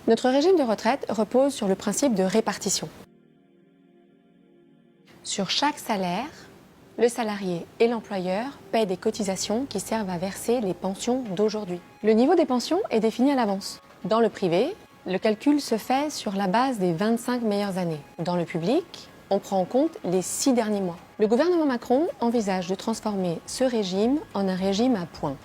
Notre régime de retraite repose sur le principe de répartition. Sur chaque salaire, le salarié et l'employeur paient des cotisations qui servent à verser les pensions d'aujourd'hui. Le niveau des pensions est défini à l'avance. Dans le privé, le calcul se fait sur la base des 25 meilleures années. Dans le public, on prend en compte les 6 derniers mois. Le gouvernement Macron envisage de transformer ce régime en un régime à points.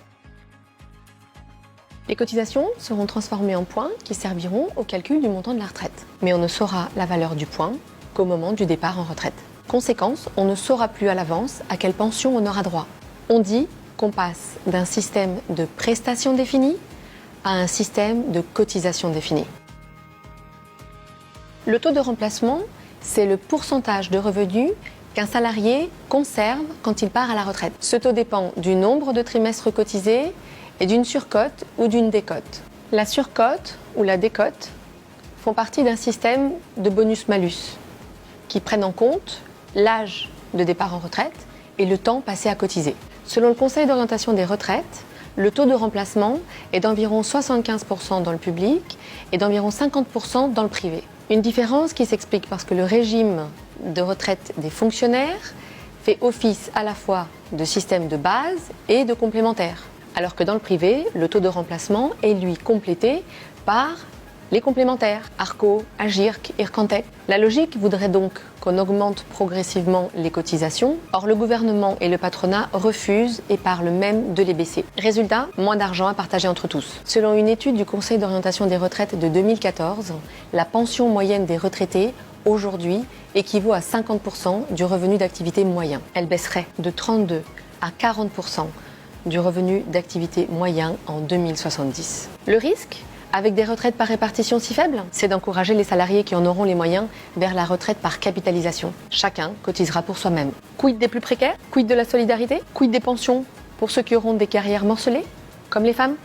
Les cotisations seront transformées en points qui serviront au calcul du montant de la retraite. Mais on ne saura la valeur du point qu'au moment du départ en retraite. Conséquence, on ne saura plus à l'avance à quelle pension on aura droit. On dit qu'on passe d'un système de prestations définies à un système de cotisation définie. Le taux de remplacement, c'est le pourcentage de revenus qu'un salarié conserve quand il part à la retraite. Ce taux dépend du nombre de trimestres cotisés et d'une surcote ou d'une décote. La surcote ou la décote font partie d'un système de bonus-malus qui prennent en compte l'âge de départ en retraite et le temps passé à cotiser. Selon le Conseil d'orientation des retraites, le taux de remplacement est d'environ 75% dans le public et d'environ 50% dans le privé. Une différence qui s'explique parce que le régime de retraite des fonctionnaires fait office à la fois de système de base et de complémentaire. Alors que dans le privé, le taux de remplacement est lui complété par les complémentaires, Arco, Agirc, Ircantec. La logique voudrait donc qu'on augmente progressivement les cotisations. Or, le gouvernement et le patronat refusent et parlent même de les baisser. Résultat, moins d'argent à partager entre tous. Selon une étude du Conseil d'orientation des retraites de 2014, la pension moyenne des retraités aujourd'hui équivaut à 50% du revenu d'activité moyen. Elle baisserait de 32 à 40% du revenu d'activité moyen en 2070. Le risque, avec des retraites par répartition si faibles, c'est d'encourager les salariés qui en auront les moyens vers la retraite par capitalisation. Chacun cotisera pour soi-même. Quid des plus précaires? Quid de la solidarité? Quid des pensions pour ceux qui auront des carrières morcelées, comme les femmes?